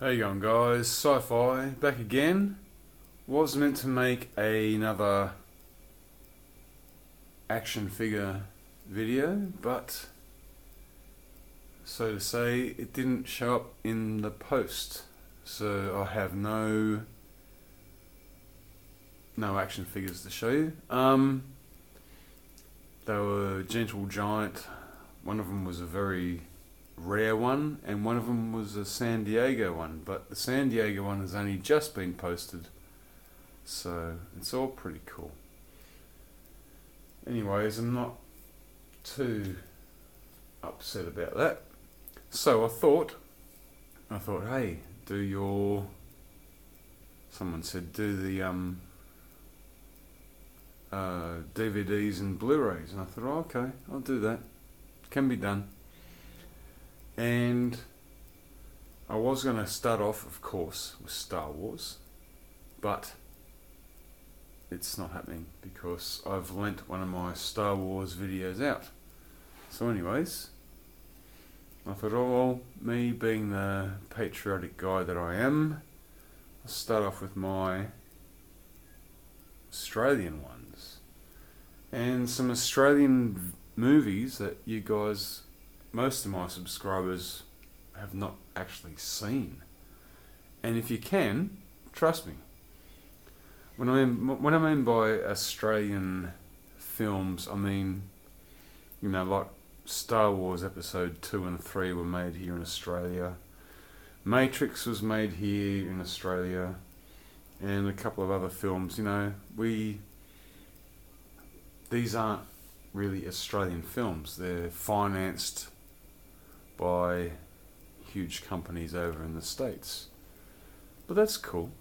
How you going, guys? Sci-Fi back again. Was meant to make another action figure video, but so to say, it didn't show up in the post. So I have no action figures to show you. They were Gentle Giant. One of them was a very rare one, and one of them was a San Diego one, but the San Diego one has only just been posted, so it's all pretty cool. Anyways, I'm not too upset about that. So I thought, hey, someone said do the DVDs and Blu-rays, and I thought, oh, okay, I'll do that. Can be done. And I was going to start off, of course, with Star Wars, but it's not happening because I've lent one of my Star Wars videos out. So anyways, I thought, oh well, me being the patriotic guy that I am, I'll start off with my Australian ones. And some Australian movies that you guys, most of my subscribers, have not actually seen. And if you can, trust me. When I mean by Australian films, I mean, like Star Wars Episode 2 and 3 were made here in Australia. Matrix was made here in Australia. And a couple of other films, these aren't really Australian films. They're financed by huge companies over in the States. But that's cool.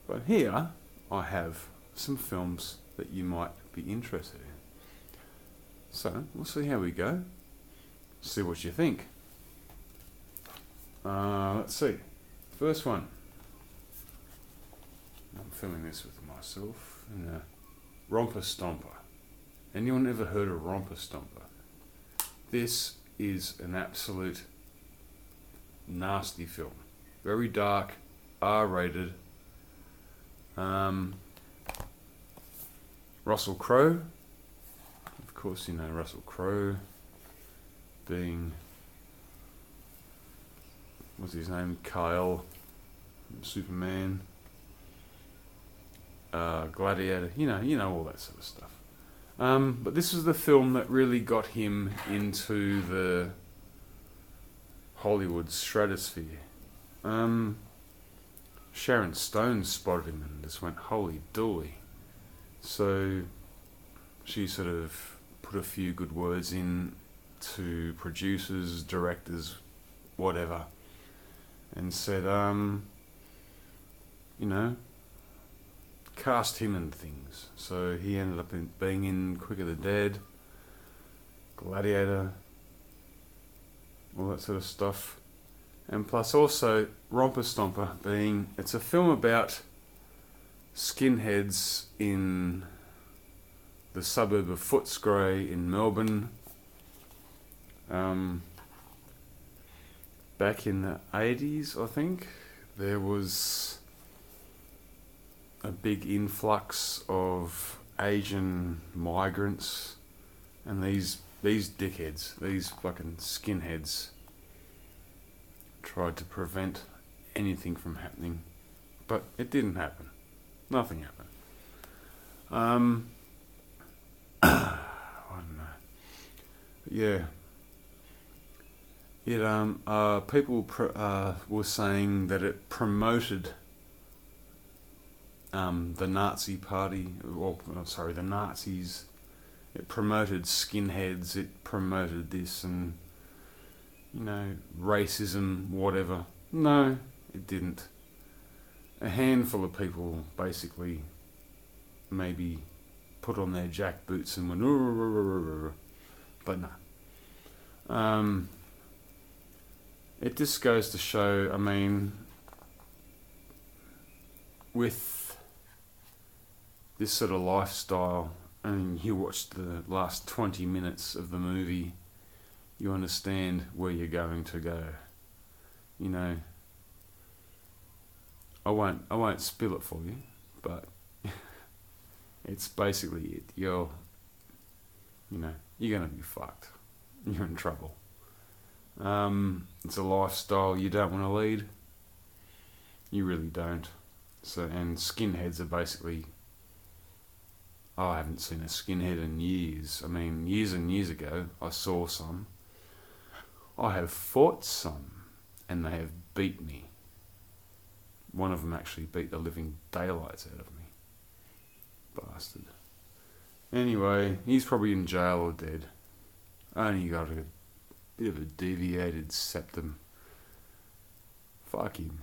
But here I have some films that you might be interested in. So we'll see how we go. See what you think. Let's see. First one. I'm filming this with myself in a Romper Stomper. Anyone ever heard of Romper Stomper? This is an absolute nasty film. Very dark, R-rated. Russell Crowe. Of course you know Russell Crowe being, what's his name? Kyle, Superman, Gladiator, you know all that sort of stuff. But this was the film that really got him into the Hollywood stratosphere. Sharon Stone spotted him and just went, holy dooly. So she sort of put a few good words in to producers, directors, whatever, and said, cast him in things. So he ended up being in Quick of the Dead, Gladiator, all that sort of stuff. And plus also Romper Stomper it's a film about skinheads in the suburb of Footscray in Melbourne. Back in the 80s, I think, there was a big influx of Asian migrants, and these dickheads, these fucking skinheads, tried to prevent anything from happening, but it didn't happen. Nothing happened. I don't know. But yeah. People were saying that it promoted the Nazi party, the Nazis. It promoted skinheads, it promoted this and, racism, whatever. No, it didn't. A handful of people basically maybe put on their jack boots and went, but no. It just goes to show, with this sort of lifestyle, and you watch the last 20 minutes of the movie, you understand where you're going to go. I won't spill it for you, but it's basically it. You're gonna be fucked. You're in trouble. It's a lifestyle you don't want to lead. You really don't. So, and skinheads are basically. I haven't seen a skinhead in years. I mean, years and years ago, I saw some. I have fought some, and they have beat me. One of them actually beat the living daylights out of me. Bastard. Anyway, he's probably in jail or dead. Only got a bit of a deviated septum. Fuck him.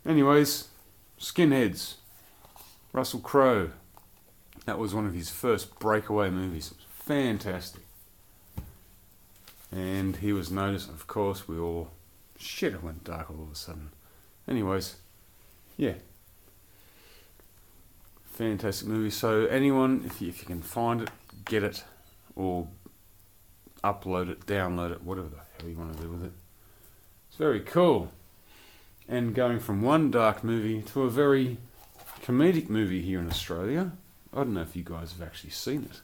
Anyways, skinheads. Russell Crowe. That was one of his first breakaway movies. It was fantastic. And he was noticed, of course, we all... Shit, it went dark all of a sudden. Anyways, yeah. Fantastic movie. So anyone, if you can find it, get it, or upload it, download it, whatever the hell you want to do with it. It's very cool. And going from one dark movie to a very comedic movie here in Australia. I don't know if you guys have actually seen it.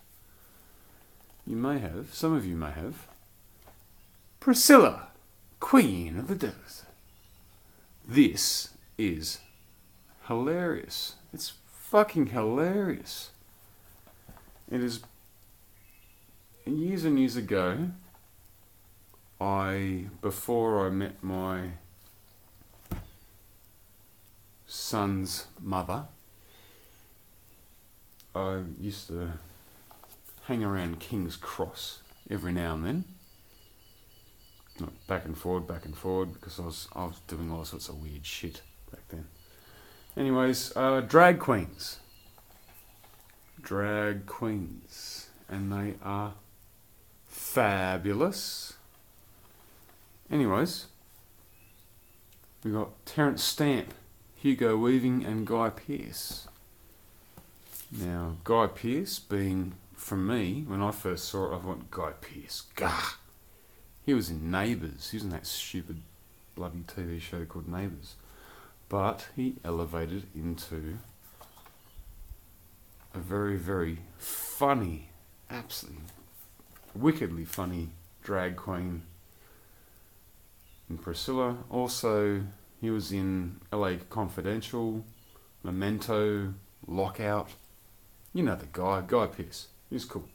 You may have. Some of you may have. Priscilla, Queen of the Desert. This is hilarious. It's fucking hilarious. It is. Years and years ago, before I met my son's mother, I used to hang around King's Cross every now and then. Back and forward, because I was doing all sorts of weird shit back then. Anyways, drag queens. Drag queens. And they are fabulous. Anyways, we got Terence Stamp, Hugo Weaving and Guy Pearce. Now, Guy Pearce being, from me, when I first saw it, I went, Guy Pearce, gah! He was in Neighbours. He was in that stupid bloody TV show called Neighbours. But he elevated into a very, very funny, absolutely wickedly funny drag queen in Priscilla. Also, he was in LA Confidential, Memento, Lockout. You know the guy, Guy Pearce. He was cool.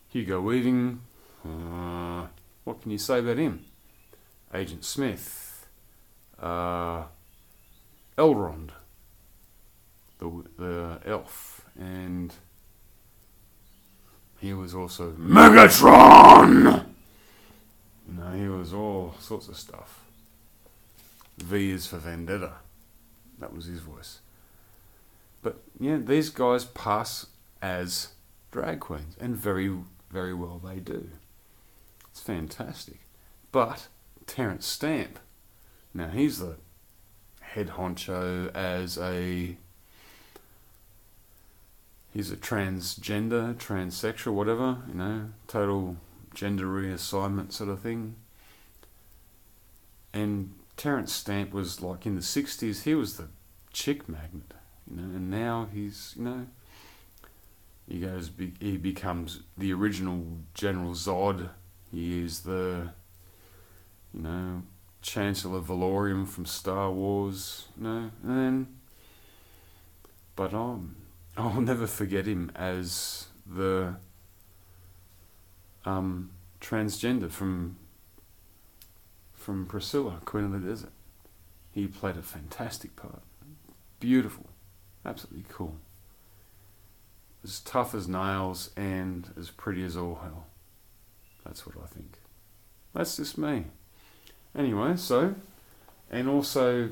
Hugo Weaving, what can you say about him? Agent Smith, Elrond, the elf, and he was also Megatron! He was all sorts of stuff. V is for Vendetta. That was his voice. But yeah, these guys pass as drag queens, and very, very well they do. It's fantastic. But Terence Stamp, now he's the head honcho as he's a transgender, transsexual, whatever, total gender reassignment sort of thing. And Terence Stamp was like in the 60s, he was the chick magnet, and now he's, he becomes the original General Zod. He is the, Chancellor Valorium from Star Wars, but I'll never forget him as the transgender from Priscilla, Queen of the Desert. He played a fantastic part. Beautiful. Absolutely cool. As tough as nails and as pretty as all hell. That's what I think. That's just me. Anyway, and also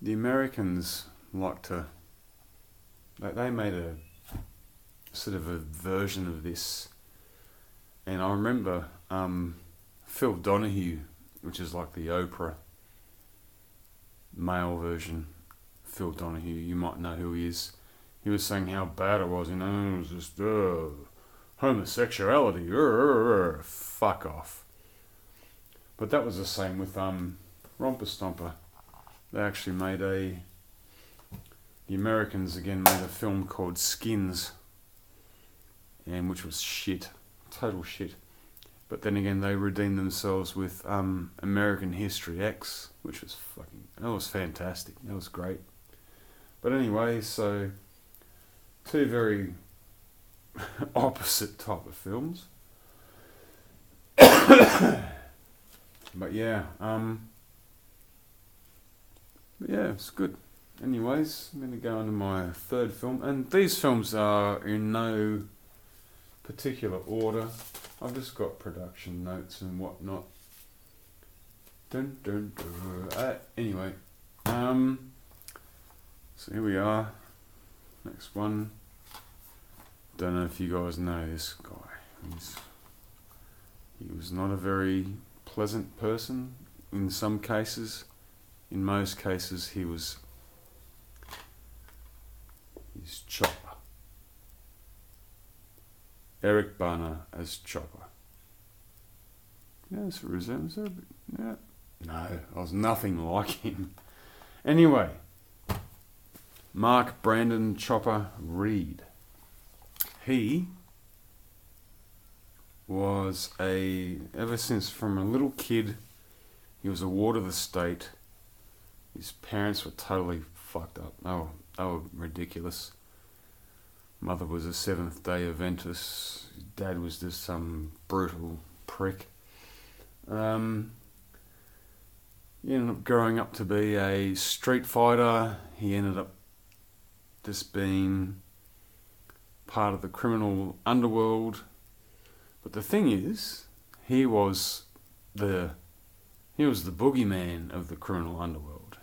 the Americans like to, they made a sort of a version of this, and I remember Phil Donahue, which is like the Oprah male version. Phil Donahue, you might know who he is. He was saying how bad it was, it was just homosexuality, fuck off. But that was the same with Romper Stomper. They actually the Americans again made a film called Skins, and which was shit, total shit. But then again, they redeemed themselves with American History X, which was that was fantastic. That was great. But anyway, so two very opposite type of films. But yeah, it's good. Anyways, I'm going to go into my third film, and these films are in no particular order. I've just got production notes and whatnot. Anyway, so here we are. Next one. Don't know if you guys know this guy. He was not a very pleasant person in some cases. In most cases, he's Chopper. Eric Bana as Chopper. Yes, resembles a bit. Yeah. No, I was nothing like him. Anyway, Mark Brandon Chopper Reed. He was ever since from a little kid, he was a ward of the state. His parents were totally fucked up. They were ridiculous. Mother was a Seventh-day Adventist. His dad was just some brutal prick. He ended up growing up to be a street fighter. He ended up just being part of the criminal underworld. But the thing is, he was the boogeyman of the criminal underworld.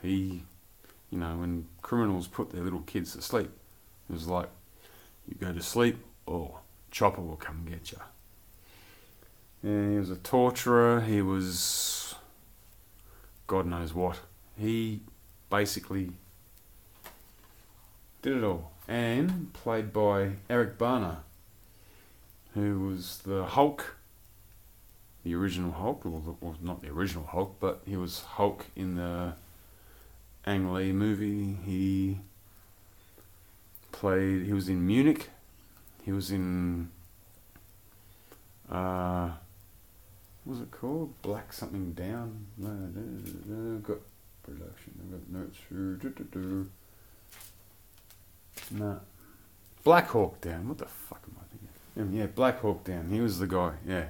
When criminals put their little kids to sleep, it was like, you go to sleep, or Chopper will come get you. And he was a torturer. He was God knows what. He basically did it all. And played by Eric Bana, who was the Hulk, the original Hulk, well, not the original Hulk, but he was Hulk in the Ang Lee movie. He was in Munich. He was in, what was it called? Black something down? No, I've got production, I've got notes. No. Black Hawk Down. What the fuck am I thinking? Yeah, Black Hawk Down. He was the guy, yeah.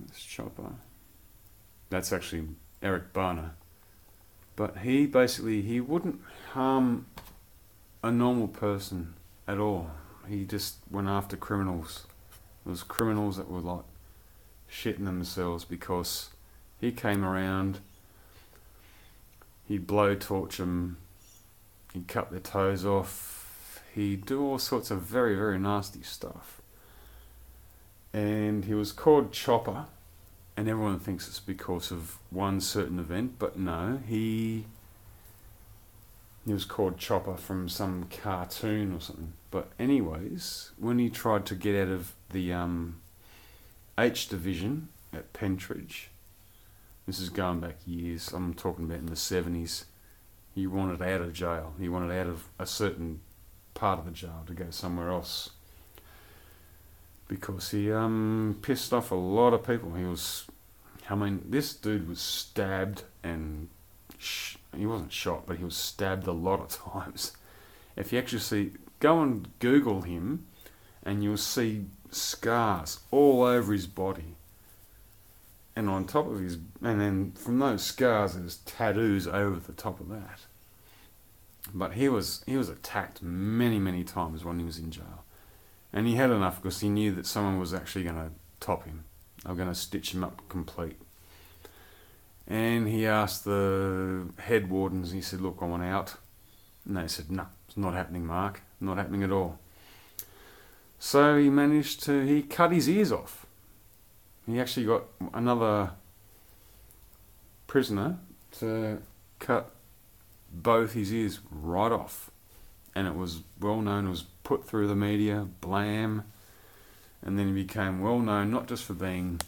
That's Chopper. That's actually Eric Bana. But he wouldn't harm a normal person at all. He just went after criminals. It was criminals that were like shitting themselves because he came around, he'd blowtorch them, he'd cut their toes off, he'd do all sorts of very, very nasty stuff. And he was called Chopper, and everyone thinks it's because of one certain event, but no, he was called Chopper from some cartoon or something. But anyways, when he tried to get out of the H Division at Pentridge, this is going back years, I'm talking about in the 70s, he wanted out of jail. He wanted out of a certain part of the jail to go somewhere else. Because he pissed off a lot of people. This dude was stabbed and he wasn't shot, but he was stabbed a lot of times. If you actually go and Google him, and you'll see scars all over his body. And on top of and then from those scars, there's tattoos over the top of that. But he was attacked many, many times when he was in jail. And he had enough because he knew that someone was actually going to top him. They were going to stitch him up complete. And he asked the head wardens, he said, look, I want out. And they said, no, it's not happening, Mark. Not happening at all. So he cut his ears off. He actually got another prisoner to cut both his ears right off. And it was well known, it was put through the media, blam. And then he became well known, not just for being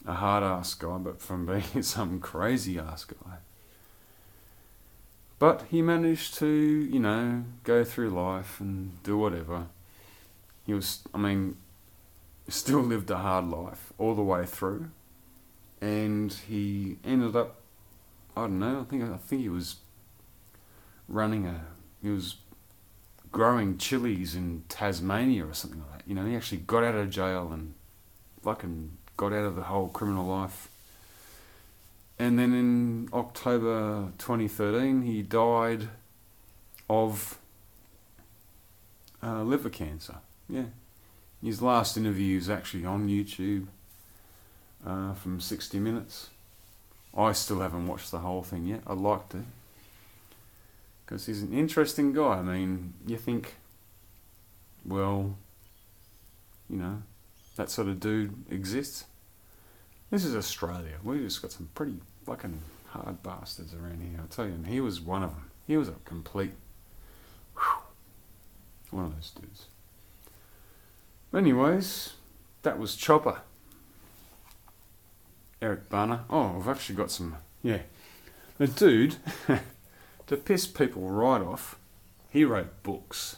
a hard-ass guy, but from being some crazy-ass guy. But he managed to, go through life and do whatever. Still lived a hard life all the way through. And he ended up, I don't know, I think he was he was growing chilies in Tasmania or something like that. He actually got out of jail and fucking got out of the whole criminal life. And then in October 2013, he died of liver cancer. Yeah. His last interview is actually on YouTube from 60 Minutes. I still haven't watched the whole thing yet. I'd like to. Because he's an interesting guy. You think, well, that sort of dude exists. This is Australia. We just got some pretty fucking hard bastards around here, I'll tell you. And he was one of them. He was a complete... one of those dudes. Anyways, that was Chopper. Eric Bana. Oh, we've actually got some... Yeah. The dude, to piss people right off, he wrote books.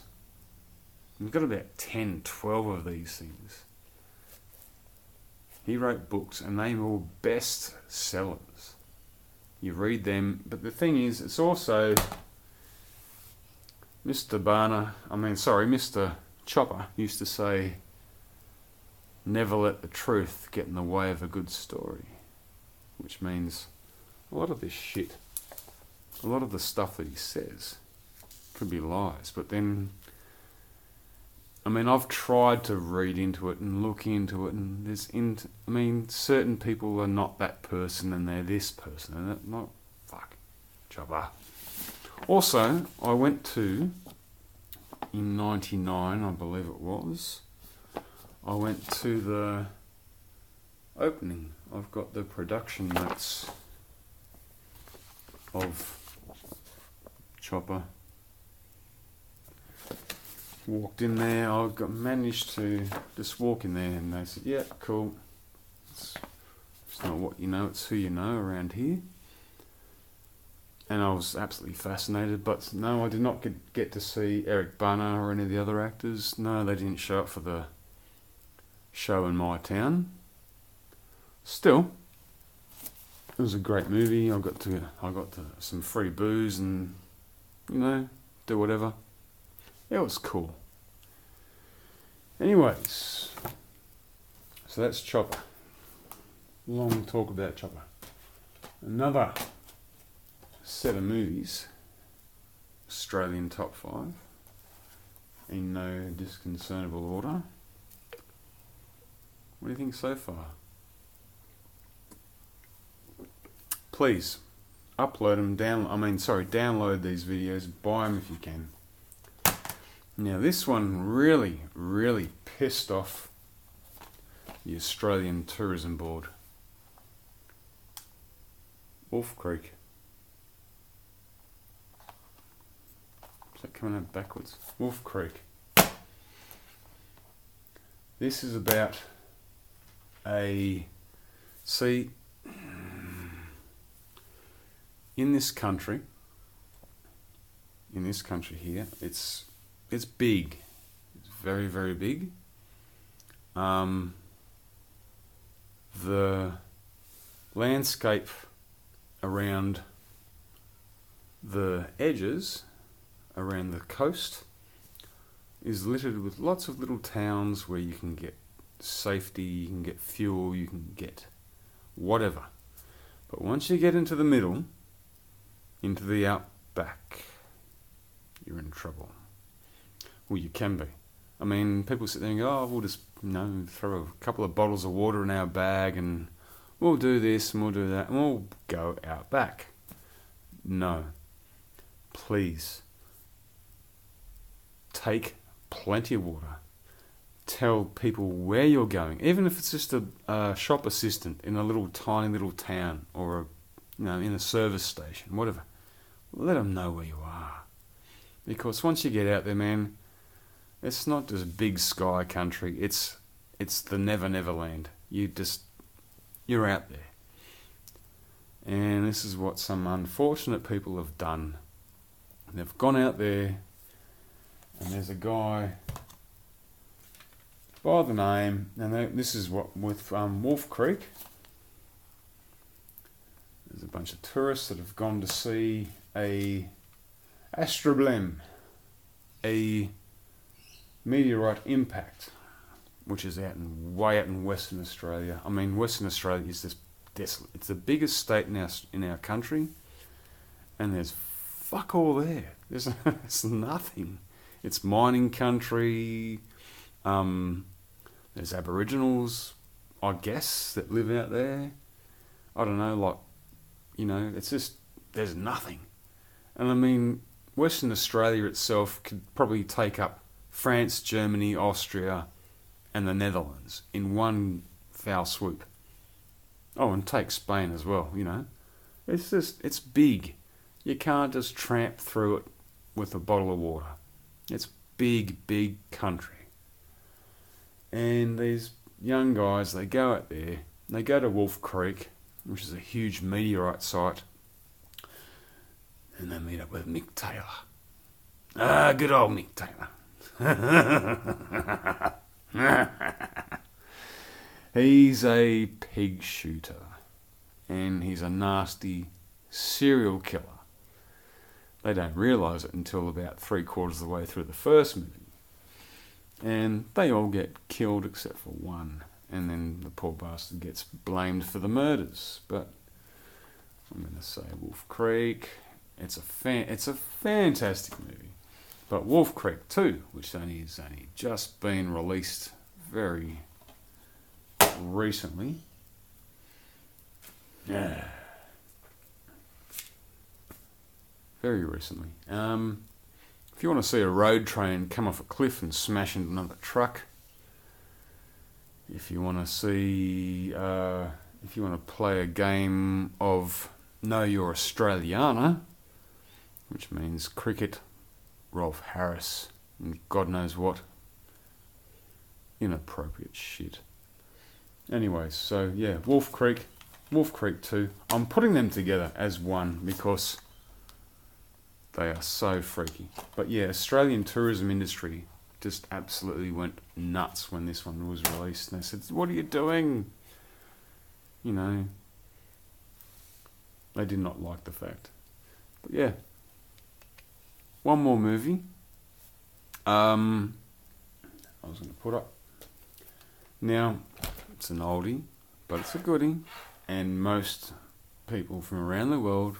He's got about 10, 12 of these things. He wrote books and they were all best sellers. You read them, but the thing is, it's also Mr. Chopper used to say, never let the truth get in the way of a good story. Which means a lot of this shit, a lot of the stuff that he says could be lies, but then I've tried to read into it and look into it, and certain people are not that person and they're this person, and they're not. Fuck. Chopper. Also, I went to, in 99, I believe it was, I went to the opening. I've got the production notes of Chopper. Walked in there, managed to just walk in there, and they said, yeah, cool. It's not what you know, it's who you know around here. And I was absolutely fascinated, but no, I did not get to see Eric Bana or any of the other actors. No, they didn't show up for the show in my town. Still, it was a great movie. I got to some free booze and, do whatever. It was cool. Anyways, so that's Chopper. Long talk about Chopper. Another set of movies, Australian top 5, in no disconcertible order. What do you think so far? Please, upload them, download these videos, buy them if you can. Now this one really, really pissed off the Australian Tourism Board. Wolf Creek. Is that coming out backwards? Wolf Creek. This is about in this country here, it's big. It's very, very big. The landscape around the edges, around the coast, is littered with lots of little towns where you can get safety, you can get fuel, you can get whatever. But once you get into the middle, into the outback, you're in trouble. Well, you can be. People sit there and go, oh, we'll just, throw a couple of bottles of water in our bag and we'll do this and we'll do that and we'll go out back. No. Please. Take plenty of water. Tell people where you're going. Even if it's just a shop assistant in a tiny little town or in a service station, whatever. Let them know where you are. Because once you get out there, man, it's not just big sky country. It's the never land. You you're out there. And this is what some unfortunate people have done. They've gone out there, and there's a guy by the name, and this is what with Wolf Creek. There's a bunch of tourists that have gone to see a Astroblem, a meteorite impact, which is way out in Western Australia. I mean, Western Australia is this desolate. It's the biggest state in our country, and there's fuck all there. There's nothing. It's mining country. There's Aboriginals, I guess, that live out there. I don't know, it's just, there's nothing. And I mean, Western Australia itself could probably take up France, Germany, Austria, and the Netherlands in one foul swoop. Oh, and take Spain as well, It's big. You can't just tramp through it with a bottle of water. It's big, big country. And these young guys, they go out there, they go to Wolf Creek, which is a huge meteorite site, and they meet up with Mick Taylor. Ah, good old Mick Taylor. He's a pig shooter, and he's a nasty serial killer. They don't realise it until about 3/4 of the way through the first movie. And they all get killed except for one. And then the poor bastard gets blamed for the murders. But I'm going to say Wolf Creek. It's a fantastic movie. But Wolf Creek 2, which has only just been released very recently. Yeah. Very recently. If you want to see a road train come off a cliff and smash into another truck, if you want to play a game of Know Your Australiana, which means cricket, Rolf Harris, and God knows what inappropriate shit. Anyway, so yeah, Wolf Creek 2. I'm putting them together as one because they are so freaky. But yeah, Australian tourism industry just absolutely went nuts when this one was released. And they said, "What are you doing?" They did not like the fact. But yeah, one more movie. I was going to put up. Now, it's an oldie, but it's a goodie. And most people from around the world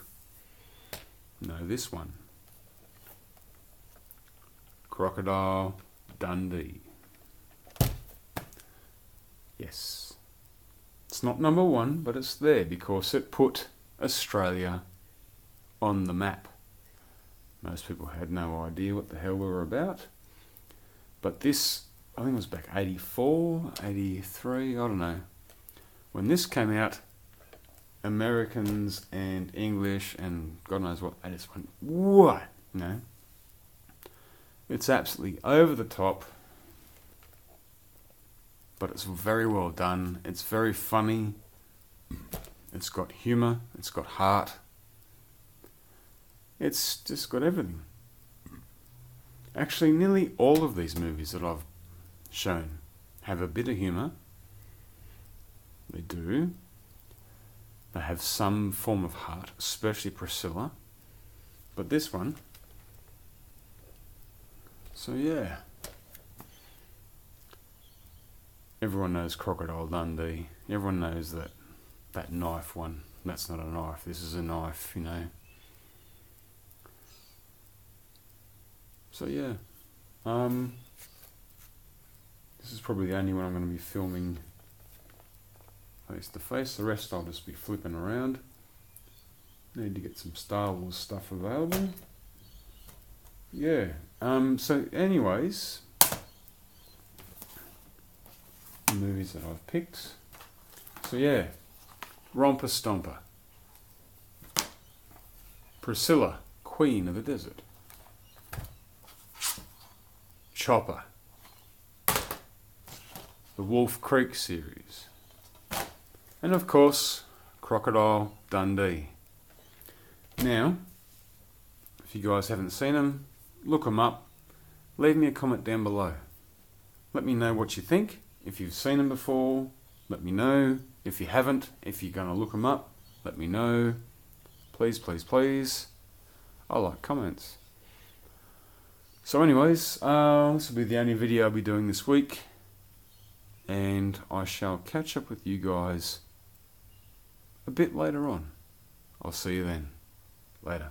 know this one. Crocodile Dundee. Yes. It's not number one, but it's there because it put Australia on the map. Most people had no idea what the hell we were about. But this, I think it was back 84, 83, I don't know. When this came out, Americans and English and God knows what, they just went, what? It's absolutely over the top, but it's very well done. It's very funny. It's got humour. It's got heart. It's just got everything. Actually, nearly all of these movies that I've shown have a bit of humour. They do. They have some form of heart, especially Priscilla. But this one... So yeah. Everyone knows Crocodile Dundee. Everyone knows that knife one. That's not a knife. This is a knife, So yeah. This is probably the only one I'm going to be filming face to face. The rest I'll just be flipping around. Need to get some Star Wars stuff available. Yeah. So anyways, movies that I've picked. So yeah, Romper Stomper, Priscilla, Queen of the Desert, Chopper, the Wolf Creek series, And of course, Crocodile Dundee. Now, if you guys haven't seen them, look them up. Leave me a comment down below. Let me know what you think. If you've seen them before, let me know. If you haven't, if you're going to look them up, let me know. Please, please, please. I like comments. So anyways, this will be the only video I'll be doing this week. And I shall catch up with you guys a bit later on. I'll see you then. Later.